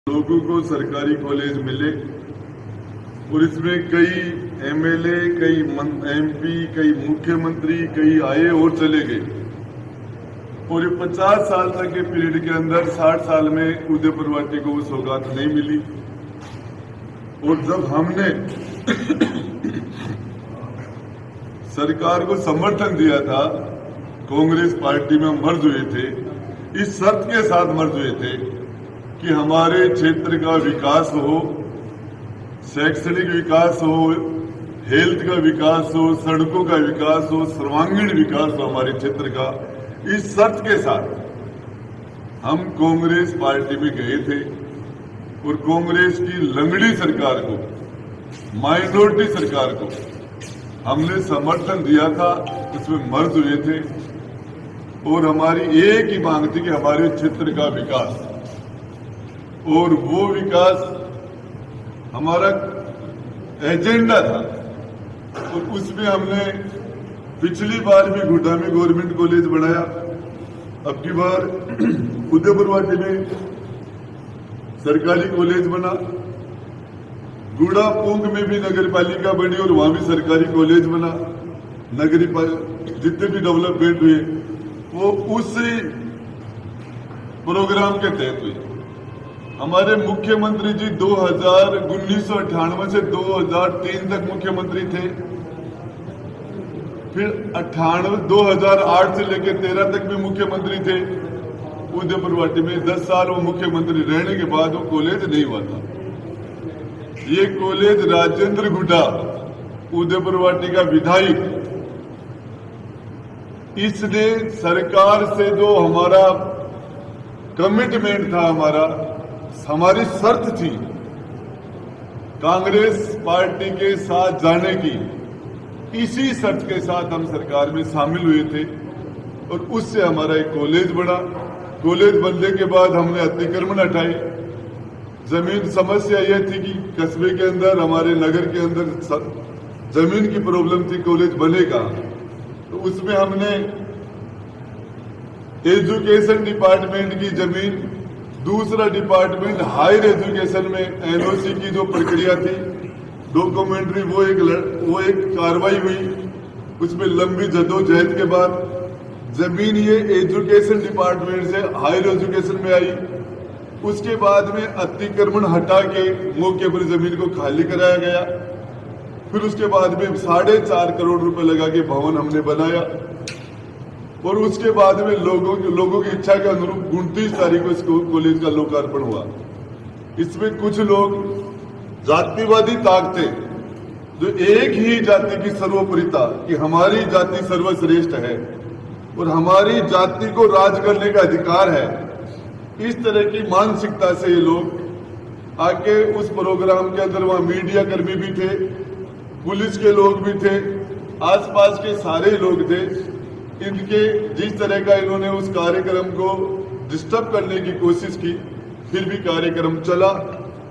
लोगों को सरकारी कॉलेज मिले और इसमें कई एमएलए, कई एमपी, कई मुख्यमंत्री, कई आए और चले गए। और ये 50 साल तक के पीरियड के अंदर 60 साल में उदयपुर वाटी को वो सौगात नहीं मिली। और जब हमने सरकार को समर्थन दिया था, कांग्रेस पार्टी में मर्ज हुए थे, इस शर्त के साथ मर्ज हुए थे कि हमारे क्षेत्र का विकास हो, शैक्षणिक विकास हो, हेल्थ का विकास हो, सड़कों का विकास हो, सर्वांगीण विकास हो हमारे क्षेत्र का। इस शर्त के साथ हम कांग्रेस पार्टी में गए थे और कांग्रेस की लंगड़ी सरकार को, माइनॉरिटी सरकार को हमने समर्थन दिया था, उसमें मर्ज हुए थे। और हमारी एक ही मांग थी कि हमारे क्षेत्र का विकास, और वो विकास हमारा एजेंडा था। और उसमें हमने पिछली बार भी गुड्डा में गवर्नमेंट कॉलेज बनाया, अब की बार उदयपुर वाटी में सरकारी कॉलेज बना, गुड़ा पूंग में भी नगर पालिका बनी और वहां भी सरकारी कॉलेज बना। नगरी जितने भी डेवलपमेंट हुए वो उसी प्रोग्राम के तहत हुए। हमारे मुख्यमंत्री जी 1998 से 2003 तक मुख्यमंत्री थे, फिर 2008 से लेकर 13 तक भी मुख्यमंत्री थे। उदयपुर वाटी में 10 साल वो मुख्यमंत्री रहने के बाद वो कॉलेज नहीं हुआ था। ये कॉलेज राजेंद्र गुड्डा, उदयपुर वाटी का विधायक, इसने सरकार से जो हमारा कमिटमेंट था, हमारी शर्त थी कांग्रेस पार्टी के साथ जाने की, इसी शर्त के साथ हम सरकार में शामिल हुए थे और उससे हमारा एक कॉलेज बना। कॉलेज बनने के बाद हमने अतिक्रमण हटाए। जमीन समस्या यह थी कि कस्बे के अंदर, हमारे नगर के अंदर जमीन की प्रॉब्लम थी, कॉलेज बनेगा। तो उसमें हमने एजुकेशन डिपार्टमेंट की जमीन, दूसरा डिपार्टमेंट हायर एजुकेशन में एनओसी की जो प्रक्रिया थी, डॉक्यूमेंट्री, वो एक कार्रवाई हुई। उसमें लंबी जदोजहद के बाद जमीन ये एजुकेशन डिपार्टमेंट से हायर एजुकेशन में आई। उसके बाद में अतिक्रमण हटा के मौके पर जमीन को खाली कराया गया। फिर उसके बाद में 4.5 करोड़ रुपए लगा के भवन हमने बनाया और उसके बाद में लोगों की इच्छा के अनुरूप 29 तारीख को इस कॉलेज का लोकार्पण हुआ। इसमें कुछ लोग जातिवादी ताक थे, जो एक ही जाति की सर्वोपरिता, कि हमारी जाति सर्वश्रेष्ठ है और हमारी जाति को राज करने का अधिकार है, इस तरह की मानसिकता से ये लोग आके उस प्रोग्राम के अंदर, वहां मीडिया कर्मी भी थे, पुलिस के लोग भी थे, आसपास के सारे लोग थे। इनके जिस तरह का इन्होंने उस कार्यक्रम को डिस्टर्ब करने की कोशिश की, फिर भी कार्यक्रम चला।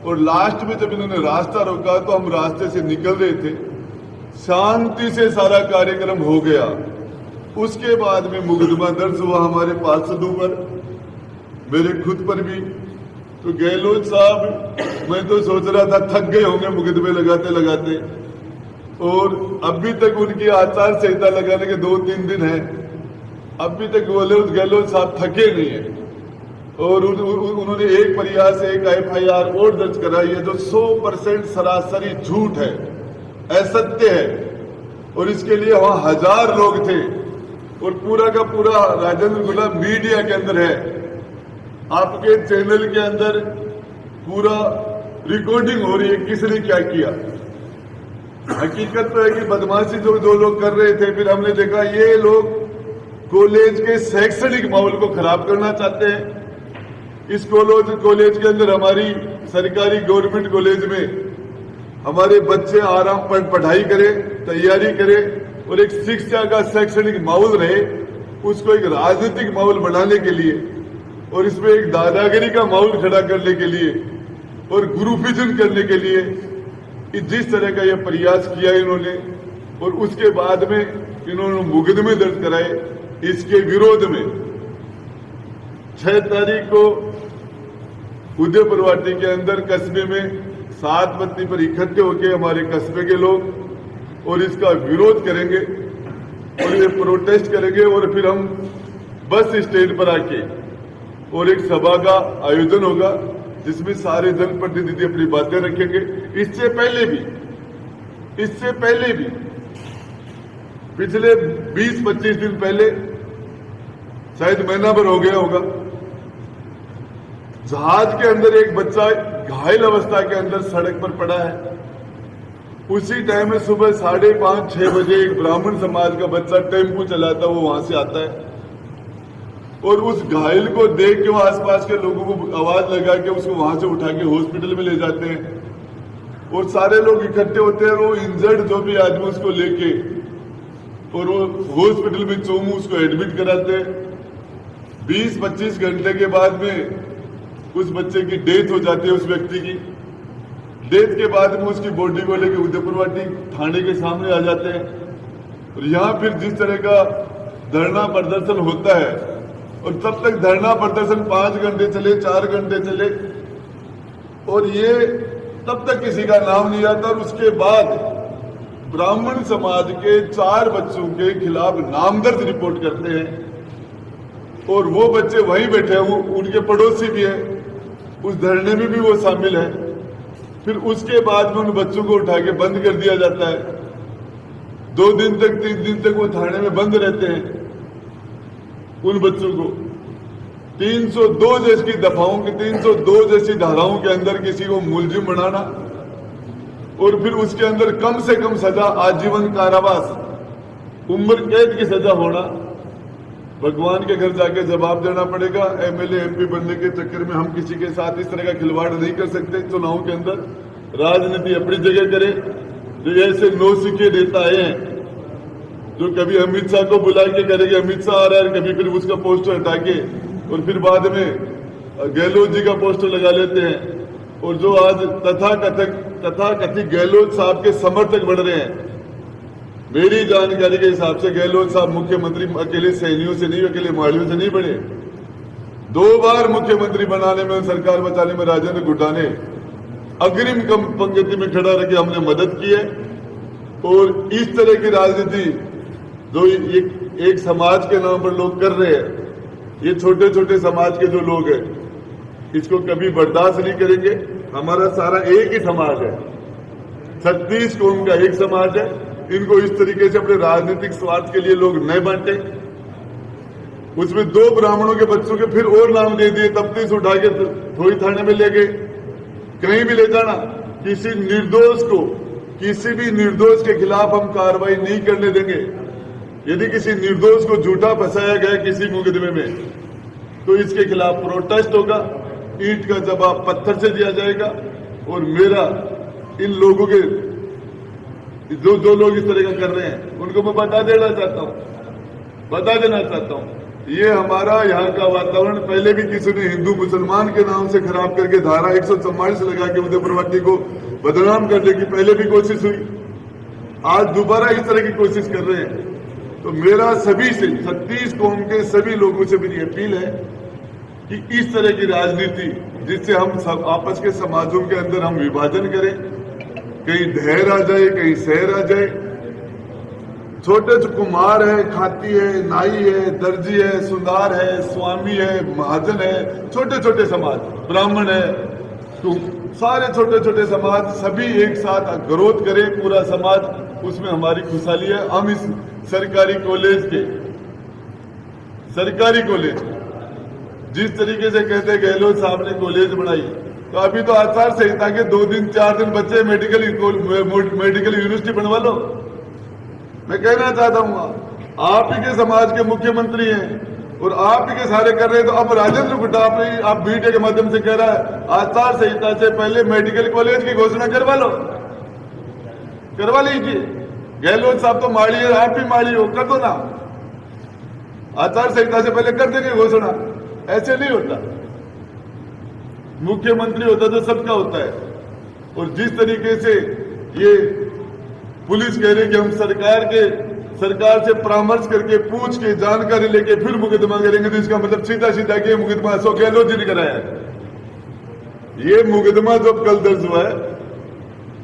और लास्ट में जब इन्होंने रास्ता रोका तो हम रास्ते से निकल रहे थे, शांति से सारा कार्यक्रम हो गया। उसके बाद में मुकदमा दर्ज हुआ हमारे पार्षदों पर, मेरे खुद पर भी। तो गहलोत साहब, मैं तो सोच रहा था थक गए होंगे मुकदमे लगाते लगाते, और अभी तक उनकी आचार संहिता लगाने के 2-3 दिन है, अभी तक गहलोत साहब थके नहीं है। और उन्होंने एक प्रयास, एक FIR और दर्ज कराई है जो 100% सरासरी झूठ है, असत्य है। और इसके लिए वहां 1000 लोग थे और पूरा का पूरा राजेंद्र गुड्डा मीडिया के अंदर है, आपके चैनल के अंदर पूरा रिकॉर्डिंग हो रही है किसने क्या किया। हकीकत तो है कि बदमाशी जो लोग कर रहे थे, फिर हमने देखा ये लोग कॉलेज के शैक्षणिक माहौल को खराब करना चाहते हैं। इस कॉलेज के अंदर, हमारी सरकारी गवर्नमेंट कॉलेज में हमारे बच्चे आराम पर पढ़ाई करें, तैयारी करें और एक शिक्षा का शैक्षणिक माहौल रहे, उसको एक राजनीतिक माहौल बनाने के लिए और इसमें एक दादागिरी का माहौल खड़ा करने के लिए और ग्रुपिज्म करने के लिए जिस तरह का यह प्रयास किया इन्होंने, और उसके बाद में इन्होंने मुकदमे दर्ज कराए इसके विरोध में। 6 तारीख को उदयपुरवाटी के अंदर कस्बे में 7 बत्ती पर इकट्ठे होकर हमारे कस्बे के लोग और इसका विरोध करेंगे और ये प्रोटेस्ट करेंगे और फिर हम बस स्टैंड पर आके और एक सभा का आयोजन होगा जिसमें सारे जनप्रतिनिधि अपनी बातें रखेंगे। इससे पहले भी पिछले 20-25 दिन पहले, शायद महीना भर हो गया होगा, जहाज के अंदर एक बच्चा घायल अवस्था के अंदर सड़क पर पड़ा है। उसी टाइम में सुबह 5:30-6 बजे एक ब्राह्मण समाज का बच्चा टेम्पू चलाता वो वहां से आता है और उस घायल को देख के वो आसपास के लोगों को आवाज लगा के उसको वहां से उठा के हॉस्पिटल में ले जाते हैं और सारे लोग इकट्ठे होते हैं। वो इंजर्ड जो भी आदमी उसको लेके और वो हॉस्पिटल में चोमू उसको एडमिट कराते हैं। 20-25 घंटे के बाद में उस बच्चे की डेथ हो जाती है। उस व्यक्ति की डेथ के बाद में उसकी बॉडी को लेकर उदयपुरवाटी थाने के सामने आ जाते हैं और यहाँ फिर जिस तरह का धरना प्रदर्शन होता है और तब तक धरना प्रदर्शन 5 घंटे चले, 4 घंटे चले और ये तब तक किसी का नाम नहीं आता और उसके बाद ब्राह्मण समाज के 4 बच्चों के खिलाफ नामदर्ज रिपोर्ट करते हैं और वो बच्चे वहीं बैठे हैं, वो उनके पड़ोसी भी हैं, उस धरने में भी वो शामिल है। फिर उसके बाद में उन बच्चों को उठा के बंद कर दिया जाता है। 2 दिन तक 3 दिन तक वो थाने में बंद रहते हैं। उन बच्चों को 302 जैसी दफाओं की 302 जैसी धाराओं के अंदर किसी को मुलजिम बनाना और फिर उसके अंदर कम से कम सजा आजीवन कारावास, उम्र कैद की सजा होना। भगवान के घर जाके जवाब देना पड़ेगा। एमएलए एमपी बनने के चक्कर में हम किसी के साथ इस तरह का खिलवाड़ नहीं कर सकते। चुनाव के अंदर राजनीति अपनी जगह करे। जो ऐसे नौसिखे नेता आए हैं जो कभी अमित शाह को बुला के करेंगे अमित शाह आ रहा है, कभी फिर उसका पोस्टर हटा के और फिर बाद में गहलोत जी का पोस्टर लगा लेते हैं और जो आज तथाकथित गहलोत साहब के समर्थक बढ़ रहे हैं। मेरी जानकारी के हिसाब से गहलोत साहब मुख्यमंत्री अकेले सैनियों से नहीं, अकेले माड़ियों से नहीं बने। 2 बार मुख्यमंत्री बनाने में, सरकार बचाने में राजेंद्र गुड्डा ने अग्रिम पंक्ति में खड़ा रह के हमने मदद की है। और इस तरह की राजनीति जो एक समाज के नाम पर लोग कर रहे हैं, ये छोटे छोटे समाज के जो लोग हैं, इसको कभी बर्दाश्त नहीं करेंगे। हमारा सारा एक ही समाज है, 36 कौम का एक समाज है। इनको इस तरीके से अपने राजनीतिक स्वार्थ के लिए लोग न बांटे। उसमें 2 ब्राह्मणों के बच्चों के फिर और नाम दे दिए, तफ्तीश उठा के थोड़ी थाने में ले गए। कहीं भी ले जाना, किसी भी निर्दोष के खिलाफ हम कार्रवाई नहीं करने देंगे। यदि किसी निर्दोष को झूठा फंसाया गया किसी मुकदमे में तो इसके खिलाफ प्रोटेस्ट होगा, ईंट का जवाब पत्थर से दिया जाएगा। और मेरा इन लोगों के जो लोग इस तरह का कर रहे हैं उनको मैं बता देना चाहता हूं, ये हमारा यहाँ का वातावरण पहले भी किसी ने हिंदू मुसलमान के नाम से खराब करके धारा 144 लगा के उदयपुरवाटी को बदनाम करने की पहले भी कोशिश हुई। आज दोबारा इस तरह की कोशिश कर रहे हैं। तो मेरा सभी से 36 कौम के सभी लोगों से मेरी अपील है कि इस तरह की राजनीति जिससे हम सब आपस के समाजों के अंदर हम विभाजन करें, कहीं ढेर आ जाए, कहीं शहर आ जाए। छोटे जो कुम्हार है, खाती है, नाई है, दर्जी है, सुनार है, स्वामी है, महाजन है, छोटे छोटे समाज, ब्राह्मण है, तो सारे छोटे छोटे समाज सभी एक साथ विरोध करें। पूरा समाज, उसमें हमारी खुशहाली है। हम इस सरकारी कॉलेज जिस तरीके से कहते हैं गहलोत साहब ने कॉलेज बनाई, तो अभी तो आचार संहिता के 2 दिन 4 दिन बच्चे मेडिकल यूनिवर्सिटी बनवा लो। मैं कहना चाहता हूँ, आप ही के समाज के मुख्यमंत्री हैं और आप ही के सारे कर रहे हैं। तो अब राजेंद्र गुड्डा आप मीडिया के माध्यम से कह रहा है आचार संहिता से पहले मेडिकल कॉलेज की घोषणा करवा लीजिए। गहलोत साहब तो माली है, आप भी माली हो, कर दो ना। आचार संहिता से पहले कर देंगे घोषणा। ऐसे नहीं होता, मुख्यमंत्री होता तो सबका होता है। और जिस तरीके से ये पुलिस कह रही कि हम सरकार से परामर्श करके पूछ के जानकारी लेके फिर मुकदमा करेंगे, तो इसका मतलब सीधा कि मुकदमा अशोक गहलोत जी ने कराया है। ये मुकदमा जो कल दर्ज हुआ है,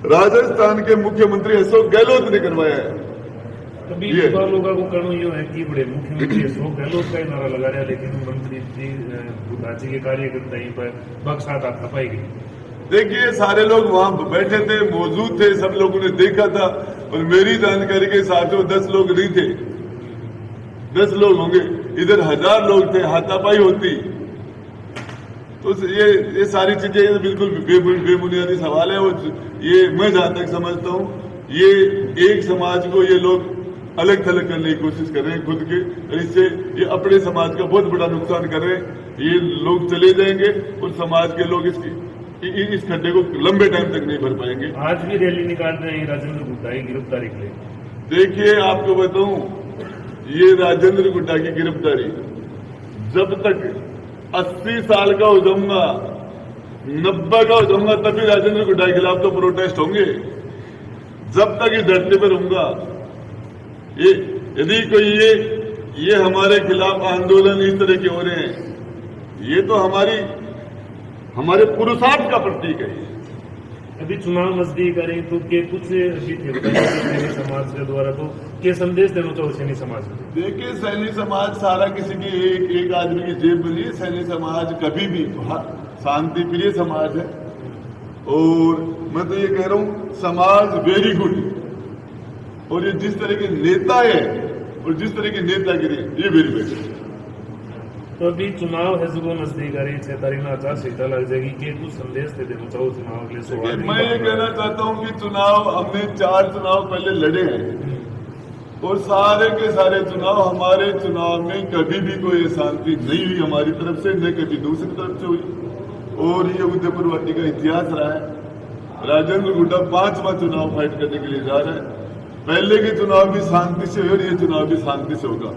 राजस्थान के मुख्यमंत्री अशोक गहलोत ने करवाया है। कभी लोगों को कहना ये है कि बड़े मुख्यमंत्री अशोक गहलोत का ही नारा लगा रहा है, लेकिन मंत्री जी राज्य के कार्यकर्ता यहीं पर बक्सात आप खपाई गई। देखिए, सारे लोग वहां बैठे थे, मौजूद थे, सब लोगों ने देखा था। और मेरी जानकारी के हिसाब से 10 लोग नहीं थे, 10 लोग होंगे, इधर 1000 लोग थे, हाथापाई होती। तो ये सारी चीजें बिल्कुल बेबुनियादी सवाल है। और ये मैं जहां तक समझता हूं, ये एक समाज को ये लोग अलग थलग करने की कोशिश कर रहे हैं खुद के, और इससे ये अपने समाज का बहुत बड़ा नुकसान कर रहे हैं। ये लोग चले जाएंगे और समाज के लोग इस खड्डे को लंबे टाइम तक नहीं भर पाएंगे। आज भी रैली निकाल रहे हैं राजेंद्र गुड्डा की गिरफ्तारी के लिए। देखिए, आपको बताऊं, ये राजेंद्र गुड्डा की गिरफ्तारी जब तक 80 साल का हो जाऊंगा, 90 का हो जाऊंगा, तभी राजेंद्र गुड्डा के खिलाफ तो प्रोटेस्ट होंगे। जब तक इस धरती पर रहूंगा, ये यदि कोई ये हमारे खिलाफ आंदोलन इस तरह के हो रहे हैं, ये तो हमारे पुरुषार्थ का प्रतीक है। अभी चुनाव नजदीक आ रहे तो के कुछ अभी थे सैनी समाज के द्वारा, तो क्या संदेश देना चाहो सैनी समाज को? देखिए, सैनी समाज सारा किसी की एक आदमी की जेब में नहीं। सैनी समाज कभी भी शांति प्रिय समाज है। और मैं तो ये कह रहा हूं, समाज वेरी गुड। और ये जिस तरह के नेता है और जिस तरह की नेतागिरी, ये वेरी बेस्ट। तो अभी चुनाव है, जो नजदीक आ रही 6 तारीख में आचार संहिता लग जाएगी, के कुछ संदेश दे देना चाहो चुनाव के लिए? मैं ये कहना चाहता हूँ कि चुनाव हमने 4 चुनाव पहले लड़े हैं, और सारे के सारे चुनाव, हमारे चुनाव में कभी भी कोई शांति नहीं हुई हमारी तरफ से, न कभी दूसरी तरफ से हुई। और ये उदयपुर वाटी का इतिहास रहा है। राजेंद्र गुड्डा 5वां चुनाव फाइट करने के लिए जा रहे हैं। पहले के चुनाव भी शांति से हुए और ये चुनाव भी शांति से होगा।